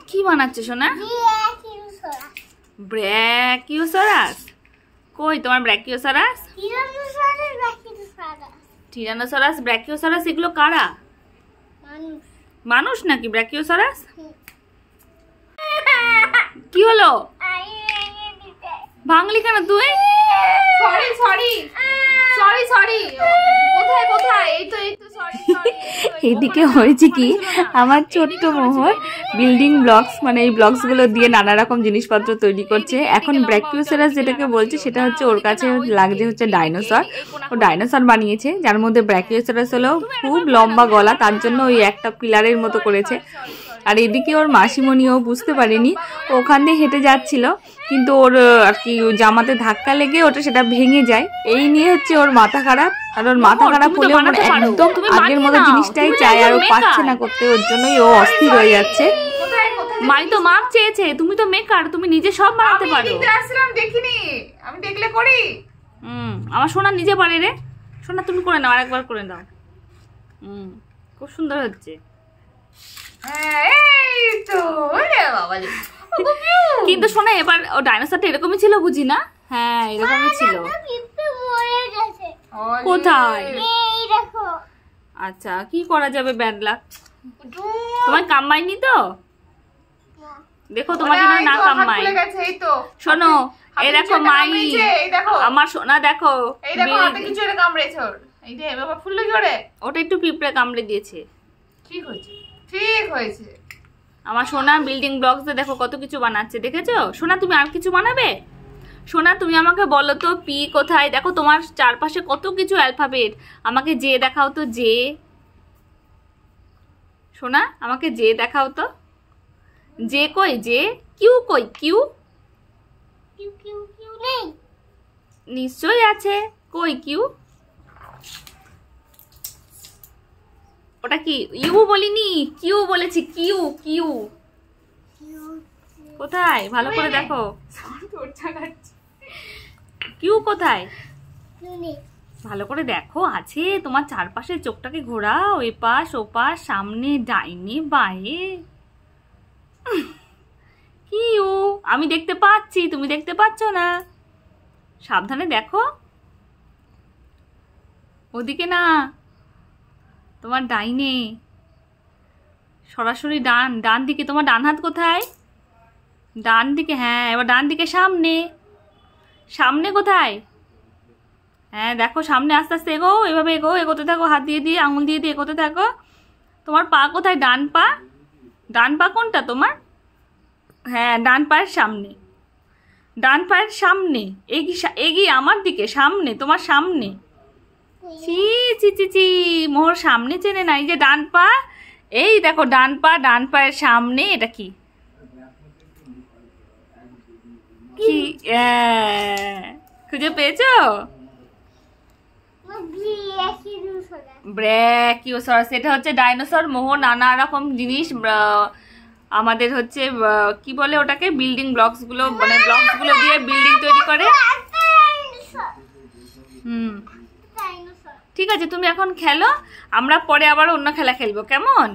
কি বানাচ্ছে সোনা? ব্র্যাকিওসারাস। কই তোমার ব্র্যাকিওসারাস? টিরানোসরাস, ব্র্যাকিওসারাস এগুলো কারা? মানুষ নাকি ব্র্যাকিওসারাস? কি হলো? ভাঙলি কেন তুই? সরি সরি সরি সরি কোথায় কোথায়? এই তো সরি সরি। এদিকে হয়েছে কি, আমার ছোট্ট মোহর বিল্ডিং ব্লকস মানে এই ব্লকস গুলো দিয়ে নানা রকম জিনিসপত্র তৈরি করছে। এখন ব্র্যাকিওসারাস যেটাকে বলছে সেটা হচ্ছে ওর কাছে লাগছে হচ্ছে ডাইনোসর। ও ডাইনোসর বানিয়েছে, যার মধ্যে ব্র্যাকিওসারাস হলো খুব লম্বা গলা, তার জন্য ওই একটা পিলারের মতো করেছে। আর এদিকে ওর মাসিমণিও বুঝতে পারেনি, ওখান দিয়ে হেঁটে যাচ্ছিল, কিন্তু ওর আর কি জামাতে ধাক্কা লেগে ওটা সেটা ভেঙে যায়। এই নিয়ে হচ্ছে ওর মাথা খারাপ। আর ওর মাথা খারাপ হলেও একদম আগের মতো জিনিসটাই চাই, আর ও পাচ্ছে না করতে, ওর জন্যই ও অস্থির হয়ে যাচ্ছে। মাই তো মাপ চেয়েছে, তুমি তো মেকার, তুমি নিজে সব বানাতে পারো। আমি আসলাম দেখিনি, আমি দেখলে করি। আমার সোনা নিজে পারে রে। সোনা তুমি করে নাও, আরেকবার করে দাও। খুব সুন্দর হচ্ছে। কিন্তু শোনা, এবার ও ডাইনোসরটা এরকমই ছিল বুঝি না? হ্যাঁ এরকমই ছিল। কোথায়? আচ্ছা কি করা যাবে, ব্যাড লাক। তোমার কামাইনি তো? দেখো তোমার জন্য না কামাই। শোনো এই দেখো মাই, আমার সোনা দেখো ওটা একটু পিঁপড়ে কামড়ে দিয়েছে। ঠিক হয়েছে, ঠিক হয়েছে। আমার সোনা বিল্ডিং ব্লকস দিয়ে দেখো কত কিছু বানাচ্ছে, দেখেছো? সোনা তুমি আর কিছু বানাবে? সোনা তুমি আমাকে বলো তো পি কোথায়? দেখো তোমার চারপাশে কত কিছু অ্যালফাবেট। আমাকে জে দেখাও তো, জে। সোনা আমাকে জে দেখাও তো। জে কই? জে। কিউ কই? কিউ নিশ্চয়ই আছে। কই কিউ? ওটা কি? ইউ বলিনি, কিউ বলেছি। কিউ কিউ কোথায়? ভালো করে দেখো। কিউ কোথায়? ভালো করে দেখো। আছে তোমার চারপাশে, চোখটাকে ঘোরাও, এপাশ ওপাশ, সামনে ডাইনে বাঁয়ে। কিউ আমি দেখতে পাচ্ছি, তুমি দেখতে পাচ্ছ না। সাবধানে দেখো, ওদিকে না, তোমার ডাইনে, সরাসরি ডান, ডান দিকে। তোমার ডান হাত কোথায়? ডান দিকে। হ্যাঁ এবার ডান দিকে, সামনে। সামনে কোথায়? হ্যাঁ দেখো সামনে, আস্তে আস্তে এগো, এভাবে এগো, এগোতে থাকো, হাত দিয়ে দিয়ে আঙুল দিয়ে দিয়ে এগোতে থাকো। তোমার পা কোথায়? ডান পা। ডান পা কোনটা তোমার? হ্যাঁ ডান পায়ের সামনে, ডান পায়ের সামনে। এগিয়ে আমার দিকে, সামনে, তোমার সামনে। চি চি চি চি, মোহর সামনে চেনে না। এই যে ডান পা, এই দেখো ডান পা, ডান পায়ের সামনে। এটা কি? কি খুঁজে পেয়েছো? ব্র্যাকিওসারাস। এটা হচ্ছে ডাইনোসর। মোহর নানা রকম জিনিস আমাদের হচ্ছে কি বলে ওটাকে, বিল্ডিং ব্লকস গুলো, মানে ব্লকস গুলো দিয়ে বিল্ডিং তৈরি করে। ঠিক আছে তুমি এখন খেলো, আমরা পরে আবার অন্য খেলা খেলবো, কেমন?